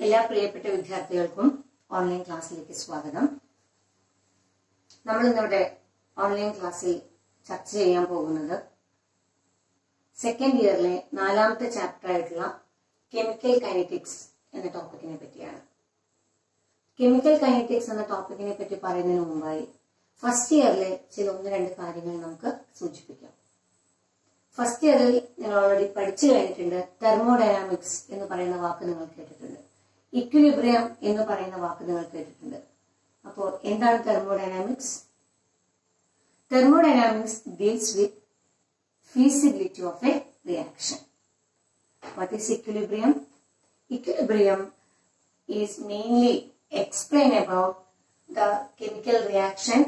എല്ലാ പ്രിയപ്പെട്ട വിദ്യാർത്ഥികൾക്കും ഓൺലൈൻ ക്ലാസ്സിലേക്ക് സ്വാഗതം. നമ്മൾ ഇന്നിവിടെ ഓൺലൈൻ ക്ലാസ്സിൽ ചർച്ച ചെയ്യാൻ പോകുന്നത് സെക്കൻഡ് ഇയറിലെ 4ാമത്തെ ചാപ്റ്റർ ആയിട്ടുള്ള കെമിക്കൽ കൈനറ്റിക്സ് എന്ന ടോപ്പിക്കിനെ പറ്റിയാണ്. കെമിക്കൽ കൈനറ്റിക്സ് എന്ന ടോപ്പിക്കിനെ പറ്റി പറയുന്നതിന് മുമ്പായി ഫസ്റ്റ് ഇയറിലെ ചില 1-2 കാര്യങ്ങൾ നമുക്ക് സൂചിപ്പിക്കാം. ഫസ്റ്റ് ഇയറിൽ നിങ്ങൾ ഓൾറെഡി പഠിച്ചു കഴിഞ്ഞിട്ടുണ്ട്. തെർമോഡൈനാമിക്സ് എന്ന് പറയുന്ന വാക്ക് നിങ്ങൾ കേട്ടിട്ടുണ്ട്. ഇക്വിലിബ്രിയം എന്ന് പറയുന്ന വാക്ക് നിങ്ങൾ കേട്ടിട്ടുണ്ട്. അപ്പോൾ എന്താണ് thermodynamics? Thermodynamics deals with feasibility of a reaction. What is equilibrium? Equilibrium is mainly explain about the chemical reaction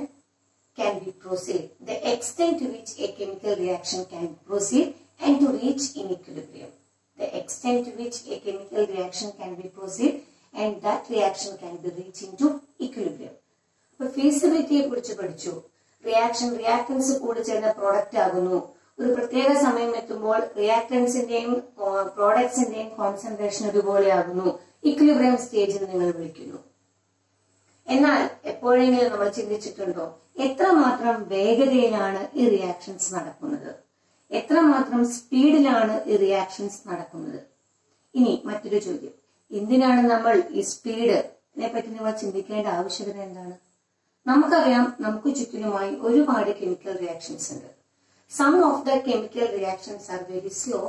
can be proceed, the extent to which a chemical reaction can proceed and to reach in equilibrium. The extent to which a chemical reaction can be proceed and that reaction can be reached into equilibrium. അപ്പോൾ ഫീസിബിലിറ്റിയെ കുറിച്ച് പഠിച്ചു. Reactance കൂടി ചേർന്ന product ആകുന്നു. ഒരു പ്രത്യേക സമയം എത്തുമ്പോൾ റിയാക്ടൻസിന്റെയും പ്രോഡക്ട്സിന്റെയും കോൺസെൻട്രേഷൻ ഒരുപോലെയാകുന്നു. ഇക്വിലിബ്രിയം സ്റ്റേജിൽ നിങ്ങൾ വിളിക്കുന്നു. എന്നാൽ എപ്പോഴെങ്കിലും നമ്മൾ ചിന്തിച്ചിട്ടുണ്ടോ എത്രമാത്രം വേഗതയിലാണ് ഈ റിയാക്ഷൻസ് നടക്കുന്നത്, എത്രമാത്രം സ്പീഡിലാണ് ഈ റിയാക്ഷൻസ് നടക്കുന്നത്? ഇനി മറ്റൊരു ചോദ്യം, എന്തിനാണ് നമ്മൾ ഈ സ്പീഡിനെ പറ്റി നിങ്ങൾ ചിന്തിക്കേണ്ട ആവശ്യകത എന്താണ്? നമുക്കറിയാം, നമുക്ക് ചുറ്റിലുമായി ഒരുപാട് കെമിക്കൽ റിയാക്ഷൻസ് ഉണ്ട്. Some of the chemical reactions are very slow,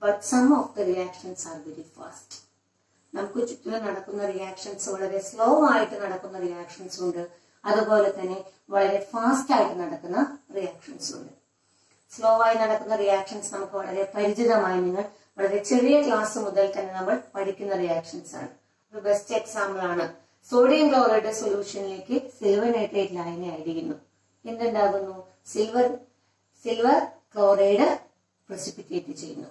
but some of the reactions are very fast. നമുക്ക് ചുറ്റിലും നടക്കുന്ന റിയാക്ഷൻസ് വളരെ സ്ലോ ആയിട്ട് നടക്കുന്ന റിയാക്ഷൻസ് ഉണ്ട്, അതുപോലെ തന്നെ വളരെ ഫാസ്റ്റ് ആയിട്ട് നടക്കുന്ന റിയാക്ഷൻസ് ഉണ്ട്. സ്ലോ ആയി നടക്കുന്ന റിയാക്ഷൻസ് നമുക്ക് വളരെ പരിചിതമായി, നിങ്ങൾ വളരെ ചെറിയ ക്ലാസ് മുതൽ തന്നെ നമ്മൾ പഠിക്കുന്ന റിയാക്ഷൻസ് ആണ്. ഒരു ബെസ്റ്റ് എക്സാമ്പിൾ ആണ് സോഡിയം ക്ലോറൈഡ് സൊല്യൂഷനിലേക്ക് സിൽവർ നൈട്രേറ്റ് ലായനി ആഡ് ചെയ്യുന്നു. എന്തുണ്ടാകുന്നു? സിൽവർ ക്ലോറൈഡ് പ്രസിപ്പിറ്റേറ്റ് ചെയ്യുന്നു.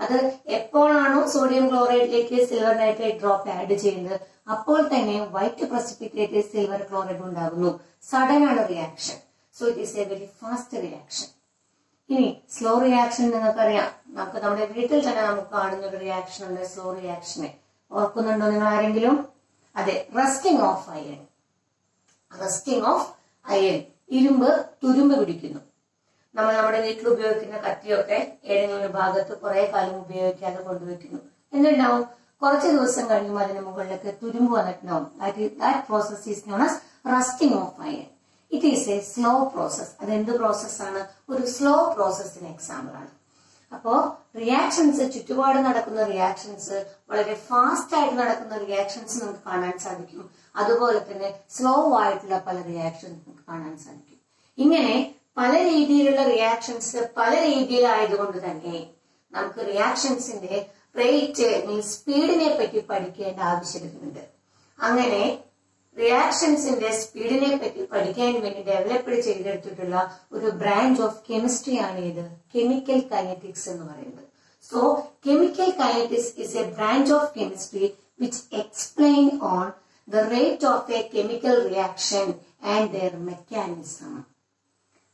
അത് എപ്പോഴാണോ സോഡിയം ക്ലോറൈഡിലേക്ക് സിൽവർ നൈട്രേറ്റ് ഡ്രോപ്പ് ആഡ് ചെയ്യുന്നത് അപ്പോൾ തന്നെ വൈറ്റ് പ്രസിപ്പിറ്റേറ്റ് സിൽവർ ക്ലോറൈഡ് ഉണ്ടാകുന്നു. സഡൻ ആണ് reaction. So it is a very fast reaction. ഇനി സ്ലോ റിയാക്ഷൻ നിങ്ങൾക്കറിയാം, നമുക്ക് നമ്മുടെ വീട്ടിൽ തന്നെ നമുക്ക് കാണുന്ന ഒരു റിയാക്ഷൻ ഉണ്ട്, സ്ലോ റിയാക്ഷനെ. ഓർക്കുന്നുണ്ടോ നിങ്ങൾ ആരെങ്കിലും? അതെ, rusting of iron. Rusting of iron, ഇരുമ്പ് തുരുമ്പ് പിടിക്കുന്നു. നമ്മൾ നമ്മുടെ വീട്ടിൽ ഉപയോഗിക്കുന്ന കത്തിയൊക്കെ ഏതെങ്കിലും ഒരു ഭാഗത്ത് കുറെ കാലം ഉപയോഗിക്കാതെ കൊണ്ടുവയ്ക്കുന്നു. എന്തുണ്ടാവും? കുറച്ച് ദിവസം കഴിയുമ്പോൾ അതിന് മുകളിലേക്ക് തുരുമ്പ് വന്നിട്ടുണ്ടാവും. That process is known as rusting of iron. It is A slow process. അതെന്ത് പ്രോസസ്സാണ്? ഒരു സ്ലോ പ്രോസസ്സിന് എക്സാമ്പിൾ ആണ്. അപ്പോ റിയാക്ഷൻസ്, ചുറ്റുപാട് നടക്കുന്ന റിയാക്ഷൻസ്, വളരെ ഫാസ്റ്റ് ആയിട്ട് നടക്കുന്ന റിയാക്ഷൻസ് നമുക്ക് കാണാൻ സാധിക്കും. അതുപോലെ തന്നെ സ്ലോ ആയിട്ടുള്ള പല റിയാക്ഷൻസ് നമുക്ക് കാണാൻ സാധിക്കും. ഇങ്ങനെ പല രീതിയിലുള്ള റിയാക്ഷൻസ് പല രീതിയിലായതുകൊണ്ട് തന്നെ നമുക്ക് റിയാക്ഷൻസിന്റെ റേറ്റ്, സ്പീഡിനെ പറ്റി പഠിക്കേണ്ട ആവശ്യകതയുണ്ട്. അങ്ങനെ റിയാക്ഷൻസിന്റെ സ്പീഡിനെ പറ്റി പഠിക്കാൻ വേണ്ടി ഡെവലപ്പ് ചെയ്തെടുത്തിട്ടുള്ള ഒരു ബ്രാഞ്ച് ഓഫ് കെമിസ്ട്രി ആണ് ഇത് കെമിക്കൽ കൈനറ്റിക്സ് എന്ന് പറയുന്നത്. So chemical kinetics is A branch of chemistry which explain on the rate of A chemical reaction and their mechanism.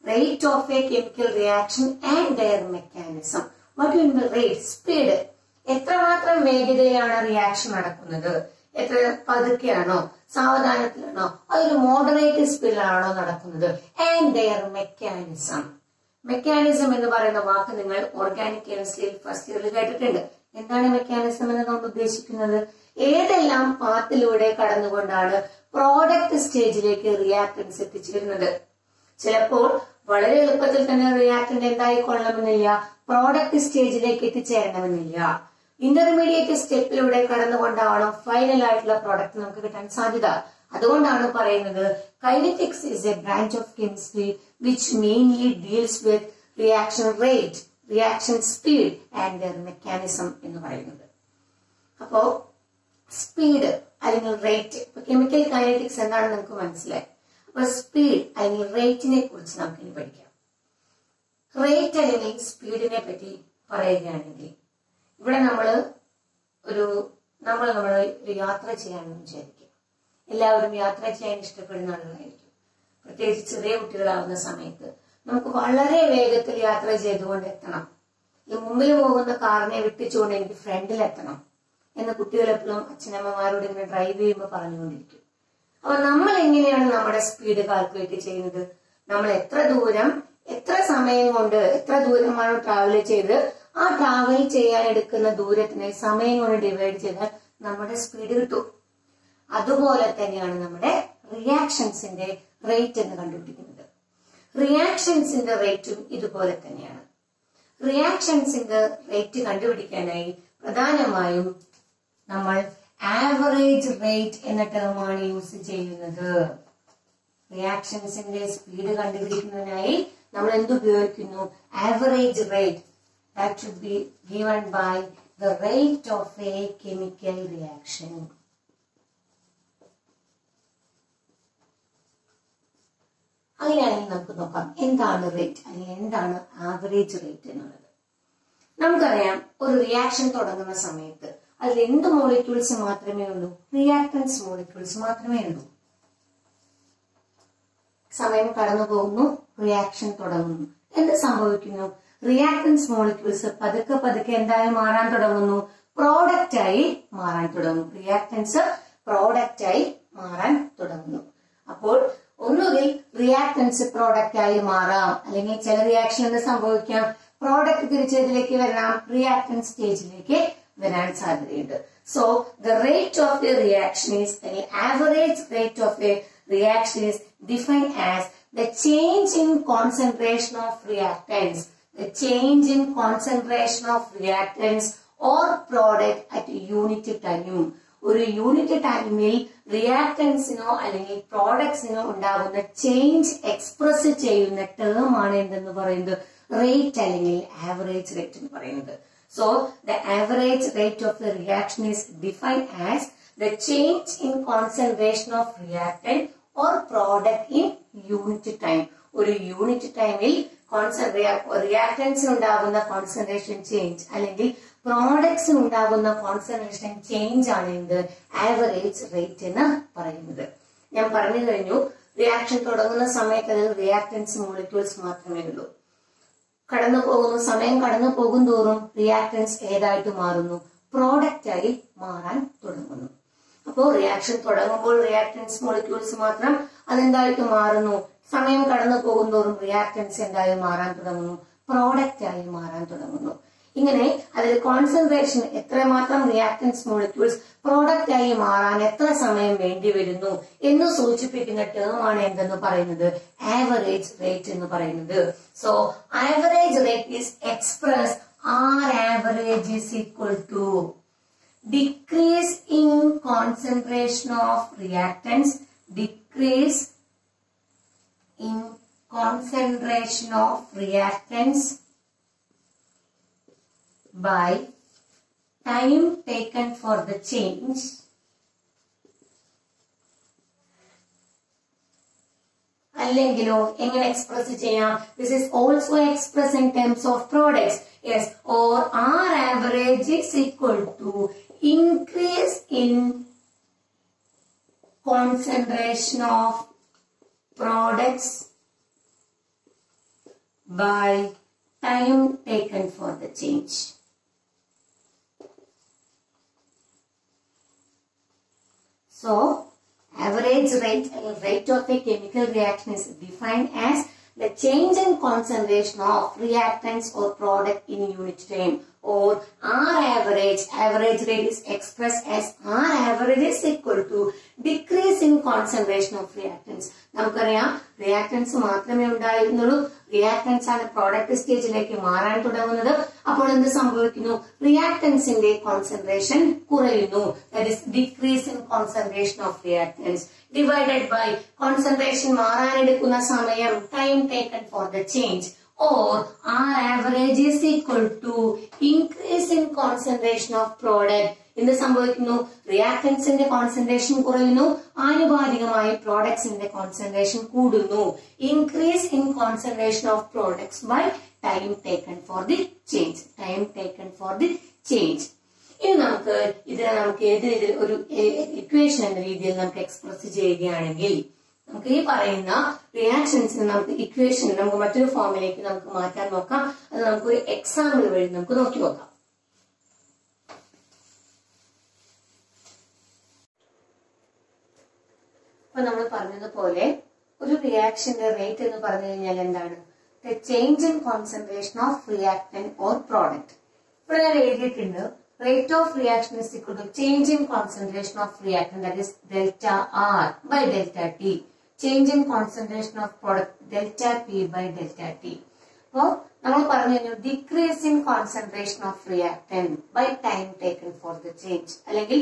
Rate of a chemical reaction and their mechanism. What do you mean by rate? Speed. എത്രമാത്രം വേഗതയിലാണ് reaction നടക്കുന്നത്, എത്ര പതുക്കെയാണോ, സാവധാനത്തിലാണോ, അതൊരു moderate സ്പീഡിലാണോ നടക്കുന്നത്? And their mechanism. Mechanism എന്ന് പറയുന്ന വാക്ക് നിങ്ങൾ organic കെമിസ്ട്രിയിൽ first ഇയറിൽ കേട്ടിട്ടുണ്ട്. എന്താണ് മെക്കാനിസം എന്ന് നമ്മൾ ഉദ്ദേശിക്കുന്നത്? ഏതെല്ലാം പാത്തിലൂടെ കടന്നുകൊണ്ടാണ് പ്രോഡക്റ്റ് സ്റ്റേജിലേക്ക് റിയാക്ടൻസ് എത്തിച്ചേരുന്നത്? ചിലപ്പോൾ വളരെ എളുപ്പത്തിൽ തന്നെ റിയാക്ടന്റ് എന്തായിക്കൊള്ളണമെന്നില്ല, പ്രോഡക്റ്റ് സ്റ്റേജിലേക്ക് എത്തിച്ചേരണമെന്നില്ല. ഇന്റർമീഡിയറ്റ് സ്റ്റെപ്പിലൂടെ കടന്നുകൊണ്ടാവണം ഫൈനൽ ആയിട്ടുള്ള പ്രോഡക്റ്റ് നമുക്ക് കിട്ടാൻ സാധ്യത. അതുകൊണ്ടാണ് പറയുന്നത് kinetics is A branch of chemistry which mainly deals with reaction rate, reaction speed and their mechanism എന്ന് പറയുന്നത്. അപ്പോ സ്പീഡ് അല്ലെങ്കിൽ റേറ്റ്, കെമിക്കൽ കൈനറ്റിക്സ് എന്താണെന്ന് നമുക്ക് മനസ്സിലായി. അപ്പൊ സ്പീഡ് അല്ലെങ്കിൽ റേറ്റിനെ കുറിച്ച് നമുക്ക് ഇനി പഠിക്കാം. റേറ്റ് അല്ലെങ്കിൽ സ്പീഡിനെ പറ്റി പറയുകയാണെങ്കിൽ ഇവിടെ നമ്മൾ ഒരു യാത്ര ചെയ്യാമെന്ന് വിചാരിക്കുക. എല്ലാവരും യാത്ര ചെയ്യാൻ ഇഷ്ടപ്പെടുന്ന ആളുകളായിരിക്കും. പ്രത്യേകിച്ച് ചെറിയ കുട്ടികളാവുന്ന സമയത്ത് നമുക്ക് വളരെ വേഗത്തിൽ യാത്ര ചെയ്തുകൊണ്ട് എത്തണം. ഈ മുമ്പിൽ പോകുന്ന കാറിനെ വിട്ടിച്ചുകൊണ്ട് എനിക്ക് ഫ്രണ്ടിൽ എത്തണം എന്ന് കുട്ടികൾ എപ്പോഴും അച്ഛനമ്മമാരോട് ഇങ്ങനെ ഡ്രൈവ് ചെയ്യുമ്പോൾ പറഞ്ഞുകൊണ്ടിരിക്കും. അപ്പൊ നമ്മൾ എങ്ങനെയാണ് നമ്മുടെ സ്പീഡ് കാൽക്കുലേറ്റ് ചെയ്യുന്നത്? നമ്മൾ എത്ര സമയം കൊണ്ട് എത്ര ദൂരമാണ് ട്രാവൽ ചെയ്ത് ആ ട്രാവൽ ചെയ്യാൻ എടുക്കുന്ന ദൂരത്തിനെ സമയം കൊണ്ട് ഡിവൈഡ് ചെയ്താൽ നമ്മുടെ സ്പീഡ് കിട്ടും. അതുപോലെ തന്നെയാണ് നമ്മുടെ റിയാക്ഷൻസിന്റെ റേറ്റ് എന്ന് കണ്ടുപിടിക്കുന്നത്. റിയാക്ഷൻസിന്റെ റേറ്റും ഇതുപോലെ തന്നെയാണ്. റിയാക്ഷൻസിന്റെ റേറ്റ് കണ്ടുപിടിക്കാനായി പ്രധാനമായും നമ്മൾ ആവറേജ് റേറ്റ് എന്ന ടേമാണ് യൂസ് ചെയ്യുന്നത്. റിയാക്ഷൻസിന്റെ സ്പീഡ് കണ്ടുപിടിക്കുന്നതിനായി നമ്മൾ എന്തുപയോഗിക്കുന്നു? Average rate. That should be given by the rate of a chemical reaction. അങ്ങനെയാണെങ്കിൽ നമുക്ക് നോക്കാം എന്താണ് റേറ്റ് അല്ലെങ്കിൽ എന്താണ് ആവറേജ് റേറ്റ് എന്നുള്ളത്. നമുക്കറിയാം ഒരു റിയാക്ഷൻ തുടങ്ങുന്ന സമയത്ത് അതിൽ എന്ത് മോളിക്യൂൾസ് മാത്രമേ ഉള്ളൂ? റിയാക്ടൻസ് മോളിക്യൂൾസ് മാത്രമേ ഉള്ളൂ. സമയം കടന്നു പോകുന്നു, റിയാക്ഷൻ തുടങ്ങുന്നു. എന്ത് സംഭവിക്കുന്നു? റിയാക്ടൻസ് മോളിക്യൂൾസ് പതുക്കെ എന്തായി മാറാൻ തുടങ്ങുന്നു? പ്രോഡക്റ്റ് ആയി മാറാൻ തുടങ്ങും. റിയാക്ടൻസ് പ്രോഡക്റ്റ് ആയി മാറാൻ തുടങ്ങുന്നു. അപ്പോൾ ഒന്നുകിൽ റിയാക്ടൻസ് പ്രോഡക്റ്റ് ആയി മാറാം, അല്ലെങ്കിൽ ചില റിയാക്ഷൻ എന്ത് സംഭവിക്കാം? പ്രോഡക്റ്റ് തിരിച്ചതിലേക്ക് വരാം, റിയാക്ടൻസ് സ്റ്റേജിലേക്ക് വരാൻ സാധ്യതയുണ്ട്. So the rate of a reaction is average rate of A reaction is defined as the change in concentration of reactants, the change in concentration of reactants or product at unit time. ഒരു unit ടൈമിൽ റിയാക്ടൻസിനോ അല്ലെങ്കിൽ പ്രോഡക്ട്സിനോ ഉണ്ടാകുന്ന change express ചെയ്യുന്ന term ആണ് എന്തെന്ന് പറയുന്നത്? Rate അല്ലെങ്കിൽ average rate എന്ന് പറയുന്നത്. So the average rate of the reaction is defined as the change in concentration of reactant or product in unit time. ഒരു യൂണിറ്റ് ടൈമിൽ റിയാക്ടൻസിന് ഉണ്ടാകുന്ന കോൺസെൻട്രേഷൻ ചേഞ്ച് അല്ലെങ്കിൽ പ്രോഡക്ട്സിന് ഉണ്ടാകുന്ന കോൺസെൻട്രേഷൻ ചേഞ്ച് ആണ് എന്ത്? ആവറേജ് റേറ്റ് എന്ന് പറയുന്നത്. ഞാൻ പറഞ്ഞു കഴിഞ്ഞു, റിയാക്ഷൻ തുടങ്ങുന്ന സമയത്ത് അതിൽ റിയാക്ടൻസ് മോളിക്യൂൾസ് മാത്രമേ ഉള്ളൂ. സമയം കടന്നു പോകും തോറും റിയാക്ടൻസ് ഏതായിട്ട് മാറുന്നു? പ്രോഡക്റ്റ് ആയി മാറാൻ തുടങ്ങുന്നു. അപ്പോൾ റിയാക്ഷൻ തുടങ്ങുമ്പോൾ റിയാക്ടൻസ് മോളിക്യൂൾസ് മാത്രം അതെന്തായിട്ട് മാറുന്നു? സമയം കടന്നു പോകുന്തോറും റിയാക്ടൻസ് എന്തായി മാറാൻ തുടങ്ങുന്നു? പ്രോഡക്റ്റ് ആയി മാറാൻ തുടങ്ങുന്നു. ഇങ്ങനെ അതിൽ കോൺസെൻട്രേഷൻ എത്രമാത്രം റിയാക്ടൻസ് മോളിക്യൂൾസ് പ്രോഡക്റ്റ് ആയി മാറാൻ എത്ര സമയം വേണ്ടി വരുന്നു എന്ന് സൂചിപ്പിക്കുന്ന ടേം ആണ് എന്തെന്ന് പറയുന്നത്? ആവറേജ് റേറ്റ് എന്ന് പറയുന്നത്. So average rate is express R average is equal to decrease in concentration of reactants, decrease in concentration of reactants by time taken for the change അല്ലെങ്കിലോ എങ്ങനെ എക്സ്പ്രസ് ചെയ്യാം? This is also expressed in terms of products. Yes, or R average is equal to increase in concentration of products by time taken for the change. So average rate of a chemical reaction is defined as the change in concentration of reactants or product in unit time, or R average rate is expressed as R average is equal to decrease in concentration of reactants. നമുക്കറിയാം reactance മാത്രമേ ഉണ്ടായിരുന്നുള്ളൂ. Reactance ആണ് product സ്റ്റേജിലേക്ക് മാറാൻ തുടങ്ങുന്നത്. അപ്പോൾ എന്ത് സംഭവിക്കുന്നു? റിയാക്ടൻസിന്റെ കോൺസെൻട്രേഷൻ കുറയുന്നു. That is decrease in concentration of reactants divided by concentration മാറാനെടുക്കുന്ന സമയം, time taken for the change, or R average is equal to increase in concentration of product. എന്ത് സംഭവിക്കുന്നു? റിയാക്ടൻസിന്റെ കോൺസെൻട്രേഷൻ കുറയുന്നു, ആനുപാതികമായി പ്രോഡക്ട്സിന്റെ കോൺസെൻട്രേഷൻ കൂടുന്നു. Increase in concentration of products by time taken for the change, time taken for the change. ഇനി നമുക്ക് ഏത് രീതിയിൽ ഒരു ഇക്വേഷൻ എന്ന രീതിയിൽ നമുക്ക് എക്സ്പ്രസ് ചെയ്യുകയാണെങ്കിൽ നമുക്ക് ഈ പറയുന്ന റിയാക്ഷൻസിന് നമുക്ക് ഇക്വേഷൻ നമുക്ക് മറ്റൊരു ഫോമിലേക്ക് നമുക്ക് മാറ്റാൻ നോക്കാം. അത് നമുക്കൊരു എക്സാമ്പിൾ വഴി നമുക്ക് നോക്കി നോക്കാം. ഇപ്പൊ നമ്മൾ പറഞ്ഞതുപോലെ ഒരു റിയാക്ഷന്റെ റേറ്റ് എന്ന് പറഞ്ഞു കഴിഞ്ഞാൽ എന്താണ്? The change in concentration of reactant or product. ഇവിടെ ഞാൻ എഴുതിയിട്ടുണ്ട്, rate of reaction is equal to change in concentration of reactant, that is delta R by delta T. Change in concentration of product delta P by delta T. So, നമ്മൾ പറഞ്ഞു decrease in concentration of reactant by time taken for the change. അല്ലെങ്കിൽ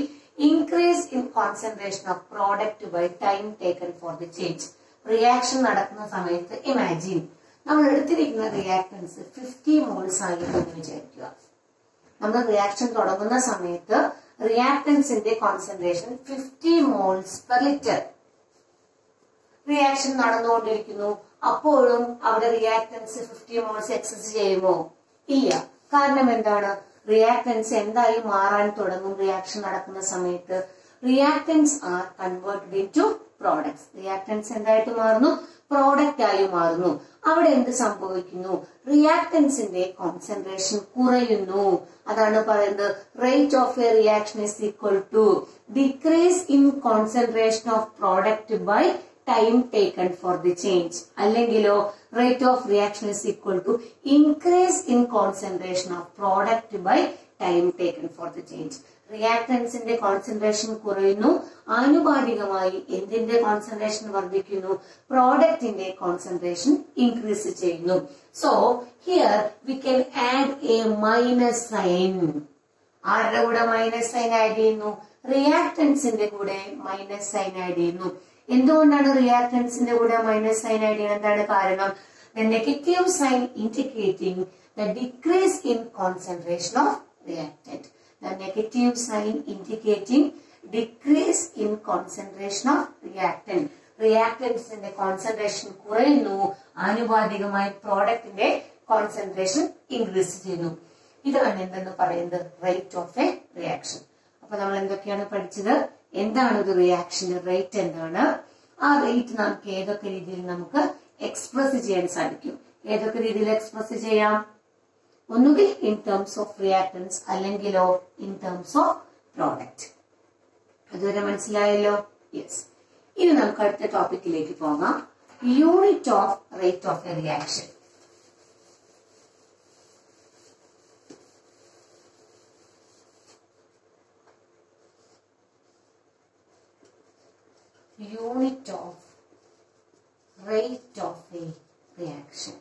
increase in concentration of product by time taken for the change. Reaction നടക്കുന്ന സമയത്ത് imagine നമ്മൾ എടുത്തിരിക്കുന്ന reactants 50 moles ആയിരുന്നു എന്ന് വിചാരിക്കുക. നമ്മൾ റിയാക്ഷൻ തുടങ്ങുന്ന സമയത്ത് റിയാക്ടൻസിന്റെ concentration 50 moles per liter. Reaction നടന്നുകൊണ്ടിരിക്കുന്നു, അപ്പോഴും അവിടെ റിയാക്ടൻസ് 50 moles എക്സസ് ചെയ്യുമോ? ഇല്ല. കാരണം എന്താണ്? റിയാക്ടൻസ് എന്തായി മാറാൻ തുടങ്ങും റിയാക്ഷൻ നടക്കുന്ന സമയത്ത്? Reactants are converted into products. Reactants എന്തായിട്ട് മാറുന്നു? പ്രോഡക്റ്റ് ആയി മാറുന്നു. അവിടെ എന്ത് സംഭവിക്കുന്നു? റിയാക്ടൻസിന്റെ കോൺസെൻട്രേഷൻ കുറയുന്നു. അതാണ് പറയുന്നത് rate of a reaction is equal to decrease in concentration of product by time taken for the change. അല്ലെങ്കിലോ rate of reaction is equal to increase in concentration of product by time taken for the change. റിയാക്ടൻസിന്റെ concentration കുറയുന്നു, ആനുപാതികമായി എന്തിന്റെ concentration വർദ്ധിക്കുന്നു? പ്രോഡക്റ്റിന്റെ concentration increase ചെയ്യുന്നു. So here we can add a minus sign. ആരുടെ കൂടെ മൈനസ് സൈൻ ആഡ് ചെയ്യുന്നു? റിയാക്ടൻസിന്റെ കൂടെ മൈനസ് സൈൻ ആഡ് ചെയ്യുന്നു. എന്തുകൊണ്ടാണ് റിയാക്ടൻസിന്റെ കൂടെ മൈനസ് സൈൻ ആഡ് ചെയ്യുന്നത്? എന്താണ് കാരണം? The negative sign indicating the decrease in concentration of reactant. The negative sign indicating decrease in concentration of reactant. Reactantsന്റെ കോൺസെൻട്രേഷൻ കുറയുന്നു, ആനുപാതികമായി പ്രോഡക്റ്റിന്റെ കോൺസെൻട്രേഷൻ ഇൻക്രീസ് ചെയ്യുന്നു. ഇതാണ് എന്തെന്ന് പറയുന്നത് റേറ്റ് ഓഫ് എ റിയാക്ഷൻ. അപ്പൊ നമ്മൾ എന്തൊക്കെയാണ് പഠിച്ചത്? എന്താണ് ഒരു റിയാക്ഷന്റെ റേറ്റ് എന്താണ്? ആ റേറ്റ് നമുക്ക് ഏതൊക്കെ രീതിയിൽ നമുക്ക് എക്സ്പ്രസ് ചെയ്യാൻ സാധിക്കും? ഏതൊക്കെ രീതിയിൽ എക്സ്പ്രസ് ചെയ്യാം? ഒന്നുകിൽ ഇൻ ടേംസ് ഓഫ് റിയാക്ടൻസ് അല്ലെങ്കിലോ ഇൻ ടേംസ് ഓഫ് പ്രോഡക്റ്റ്. അതുവരെ മനസ്സിലായല്ലോ? യെസ്. ഇനി നമുക്ക് അടുത്ത ടോപ്പിക്കിലേക്ക് പോകാം. Unit of rate of a reaction. Unit of rate of a reaction.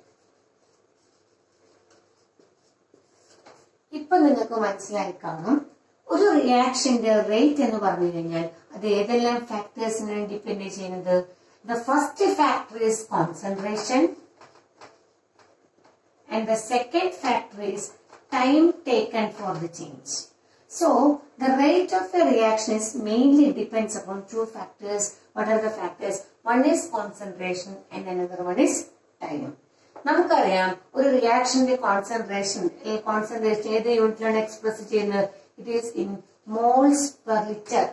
ഇപ്പൊ നിങ്ങൾക്ക് മനസ്സിലായി കാണും, ഒരു റിയാക്ഷന്റെ റേറ്റ് എന്ന് പറഞ്ഞു കഴിഞ്ഞാൽ അത് ഏതെല്ലാം ഫാക്ടേഴ്സിനാണ് ഡിപെൻഡ് ചെയ്യുന്നത്? The first factor is concentration and the second factor is time taken for the change. So the rate of a reaction is mainly depends upon two factors. What are the factors? One is concentration and another one is time. നമുക്കറിയാം ഒരു റിയാക്ഷന്റെ കോൺസെൻട്രേഷൻ ഏത് യൂണിറ്റിലാണ് express ചെയ്യുന്നത്? It is in moles per litre.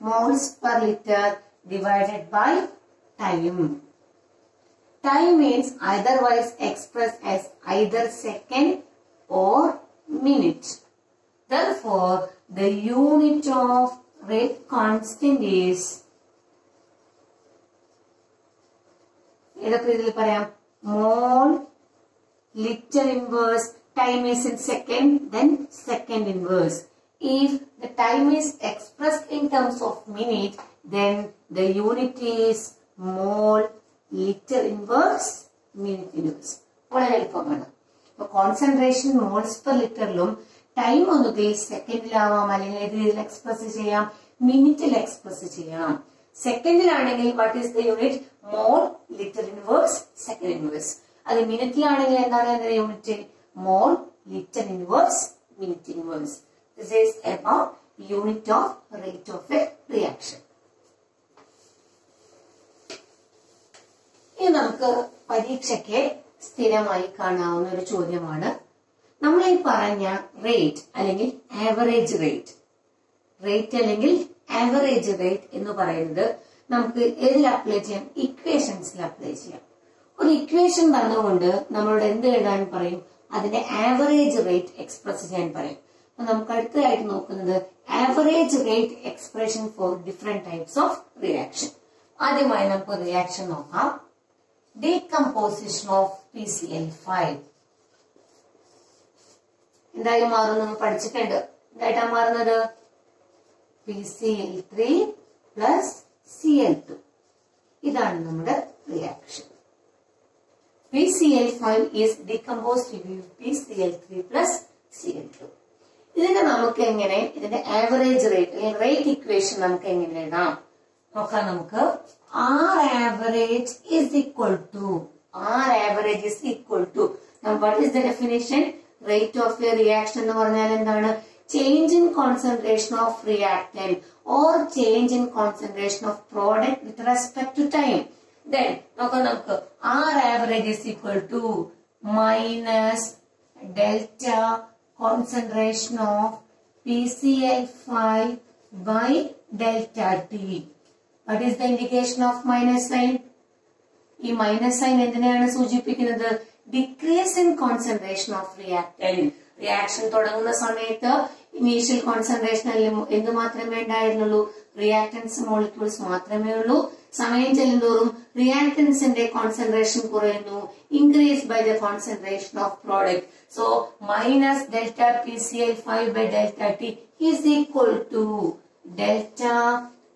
Moles per litre divided by time. Time means eitherwise expressed as either second or minute. Therefore, the unit of rate constant is ഏതൊക്കെ രീതിയിൽ പറയാം? mole, liter inverse, time is in second, then second inverse. If the time is expressed in terms of minute, then the unit is mole, liter inverse, minute inverse. വളരെ എളുപ്പമാണ്. അപ്പൊ concentration moles per ലിറ്ററിലും time ഒന്നുകിൽ സെക്കൻഡിലാവാം, അല്ലെങ്കിൽ ഏത് രീതിയിൽ express ചെയ്യാം? മിനിറ്റിൽ express ചെയ്യാം. സെക്കൻഡിലാണെങ്കിൽ what is the unit? Mole, litre inverse, second inverse. അത് മിനിറ്റിലാണെങ്കിൽ എന്താണ് അതിന്റെ unit? Mole, litre inverse, minute inverse. This is about unit of rate of a reaction. ഇനി നമുക്ക് പരീക്ഷയ്ക്ക് സ്ഥിരമായി കാണാവുന്ന ഒരു ചോദ്യമാണ്, നമ്മൾ ഈ പറഞ്ഞ റേറ്റ് അല്ലെങ്കിൽ ആവറേജ് റേറ്റ്, റേറ്റ് അല്ലെങ്കിൽ ആവറേജ് റേറ്റ് എന്ന് പറയുന്നത് നമുക്ക് ഏതിൽ അപ്ലൈ ചെയ്യാം? ഇക്വേഷൻസിൽ അപ്ലൈ ചെയ്യാം. ഒരു ഇക്വേഷൻ തന്നുകൊണ്ട് നമ്മളോട് എന്ത് എഴുതാൻ പറയും? അതിന്റെ ആവറേജ് റേറ്റ് എക്സ്പ്രസ് ചെയ്യാൻ പറയും. അപ്പൊ നമുക്ക് അടുത്തതായിട്ട് നോക്കുന്നത് average rate expression for different types of reaction. ആദ്യമായി നമുക്ക് റിയാക്ഷൻ നോക്കാം. ഡീകമ്പോസിഷൻ ഓഫ് PCl5 എന്തായി മാറും നമ്മൾ പഠിച്ചിട്ടുണ്ട്. എന്തായിട്ടാ മാറുന്നത്? PCl3 plus Cl2. ഇതാണ് നമ്മുടെ reaction. PCl5 is decomposed to be PCl3 plus Cl2. ഇതിനെ നമുക്ക് എങ്ങനെ, ഇതിന്റെ ആവറേജ് റേറ്റ് റേറ്റ് ഇക്വേഷൻ നമുക്ക് എങ്ങനെ എഴുതാം നോക്കാം. നമുക്ക് R average is equal to now what is the definition? Rate of a reaction എന്ന് പറഞ്ഞാൽ എന്താണ്? Change in concentration of reactant or change in concentration of product with respect to time. Then നമുക്ക് R average is equal to minus delta concentration of PCl5 by delta T. What is the indication of minus sign? ഈ minus sign എന്തിനെയാണ് സൂചിപ്പിക്കുന്നത്? Decrease in concentration of reactant. Reaction തുടങ്ങുന്ന സമയത്ത് initial കോൺസെൻട്രേഷനിൽ എന്ത് മാത്രമേ ഉണ്ടായിരുന്നുള്ളൂ? Reactance molecules മാത്രമേ ഉള്ളൂ. സമയം ചെല്ലുന്തോറും റിയാക്ടൻസിന്റെ കോൺസെൻട്രേഷൻ കുറയുന്നു. Increase by the concentration of product. So minus delta PCl5 by delta T is equal to delta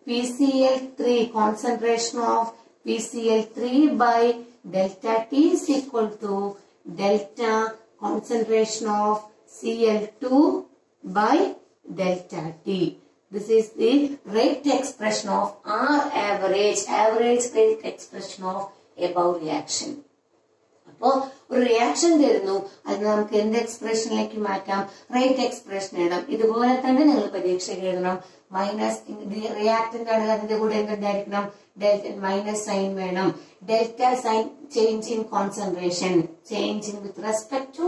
PCl3 concentration of PCl3 by delta T is equal to delta concentration of Cl2 by delta T. This is the rate expression of R average rate expression of above reaction. അപ്പോൾ ഒരു reaction തരുന്നു, അത് നമുക്ക് എന്ത് എക്സ്പ്രഷനിലേക്ക് മാറ്റാം? Rate expression എഴുതാം. ഇതുപോലെ തന്നെ നിങ്ങൾ പരീക്ഷയ്ക്ക് എഴുതണം. മൈനസ് റിയാക്ടന്റ് ആണ്, അതിന്റെ കൂടെ എന്തുണ്ടായിരിക്കണം? മൈനസ് സൈൻ വേണം. Delta sign change in concentration, change in with respect to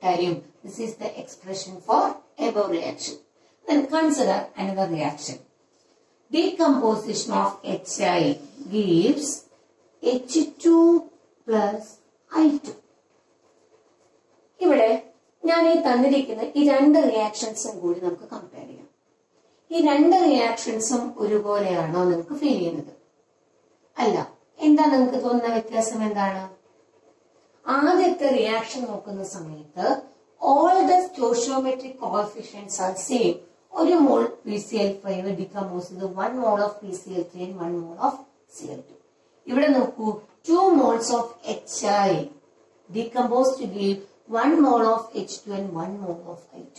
time. This is the expression for above reaction. Then consider another reaction. Decomposition of HI gives H2 plus I2. ഇവിടെ ഞാൻ ഈ തന്നിരിക്കുന്ന ഈ രണ്ട് റിയാക്ഷൻസും കൂടി നമുക്ക് compare ചെയ്യാം. ഈ രണ്ട് റിയാക്ഷൻസും ഒരുപോലെയാണോ നിങ്ങൾക്ക് ഫീൽ ചെയ്യുന്നത്? അല്ല. എന്താ നിങ്ങൾക്ക് തോന്നുന്ന വ്യത്യാസം എന്താണ്? ആദ്യത്തെ റിയാക്ഷൻ നോക്കുന്ന സമയത്ത് all the stoichiometric coefficients are same. ഒരു മോൾ PCl5 ഡികമ്പോസ് ചെയ്ത് 1 mole of PCl3 and 1 mole of Cl2. ഇവിടെ നോക്കൂ, 2 moles of HI decomposed to give 1 mole of H2 and 1 mole of I2.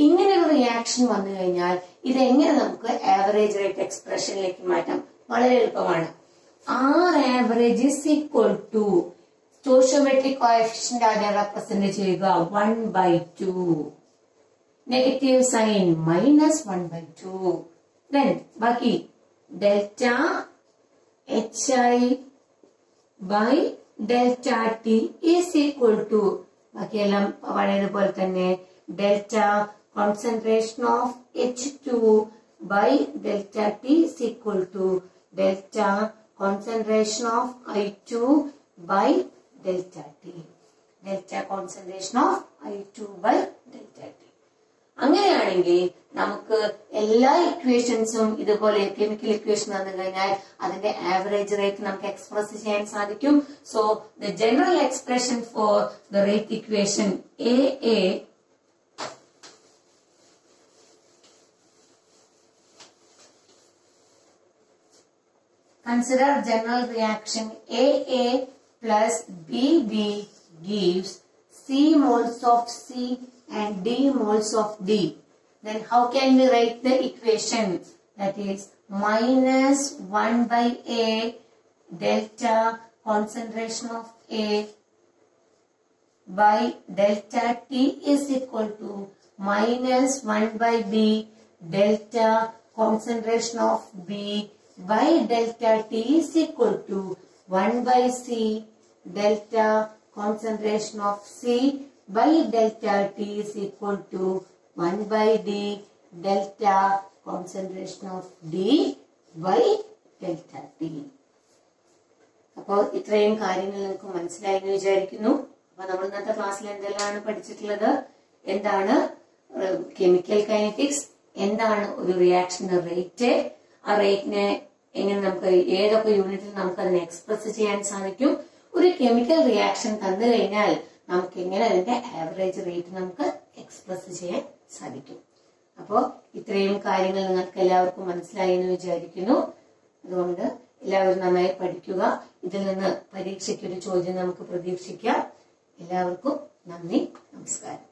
ഇങ്ങനെ ഒരു റിയാക്ഷൻ വന്നു കഴിഞ്ഞാൽ ഇതെങ്ങനെ നമുക്ക് ആവറേജ് റേറ്റ് എക്സ്പ്രഷനിലേക്ക് മാറ്റാം? വളരെ എളുപ്പമാണ്. R average is equal to stoichiometric coefficient ആദ്യം റെപ്രസെന്റ് ചെയ്യുക 1/2. Negative sign -1/2. Then ബാക്കി delta HI by delta T is equal to ബാക്കിയെല്ലാം പഴയതുപോലെ തന്നെ delta concentration of H2 by delta T is equal to delta concentration of I2 by delta T. Delta concentration of I2 by delta T. അങ്ങനെയാണെങ്കിൽ നമുക്ക് എല്ലാ ഇക്വേഷൻസും ഇതുപോലെ chemical equation വന്നു കഴിഞ്ഞാൽ അതിന്റെ ആവറേജ് റേറ്റ് നമുക്ക് എക്സ്പ്രസ് ചെയ്യാൻ സാധിക്കും. So the general expression for the rate equation AA consider general reaction AA plus BB gives C moles of C and D moles of D. Then how can we write the equation? That is -1/A delta concentration of A by delta T is equal to -1/B delta concentration of B by delta T is equal to 1/C delta concentration of C by delta T is equal to 1/D delta concentration of D by delta T. അപ്പോൾ ഇത്രയും കാര്യങ്ങൾ നിങ്ങൾക്ക് മനസ്സിലായി എന്ന് വിചാരിക്കുന്നു. അപ്പൊ നമ്മൾ ഇന്നത്തെ ക്ലാസ്സിൽ എന്തെല്ലാം പഠിച്ചിട്ടുള്ളത്? എന്താണ് കെമിക്കൽ കൈനറ്റിക്സ്, എന്താണ് ഒരു റിയാക്ഷന്റെ റേറ്റ്, ആ റേറ്റിനെ എങ്ങനെ നമുക്ക് ഏതൊക്കെ യൂണിറ്റിൽ നമുക്ക് അതിനെ എക്സ്പ്രസ് ചെയ്യാൻ സാധിക്കും. ഒരു കെമിക്കൽ റിയാക്ഷൻ തന്നു കഴിഞ്ഞാൽ നമുക്ക് എങ്ങനെ അതിന്റെ ആവറേജ് റേറ്റ് നമുക്ക് എക്സ്പ്രസ് ചെയ്യാൻ സാധിക്കും. അപ്പോൾ ഇത്രയും കാര്യങ്ങൾ നിങ്ങൾക്ക് എല്ലാവർക്കും മനസ്സിലായി എന്ന് വിചാരിക്കുന്നു. അതുകൊണ്ട് എല്ലാവരും നന്നായി പഠിക്കുക. ഇതിൽ നിന്ന് പരീക്ഷയ്ക്കൊരു ചോദ്യം നമുക്ക് പ്രതീക്ഷിക്കാം. എല്ലാവർക്കും നന്ദി, നമസ്കാരം.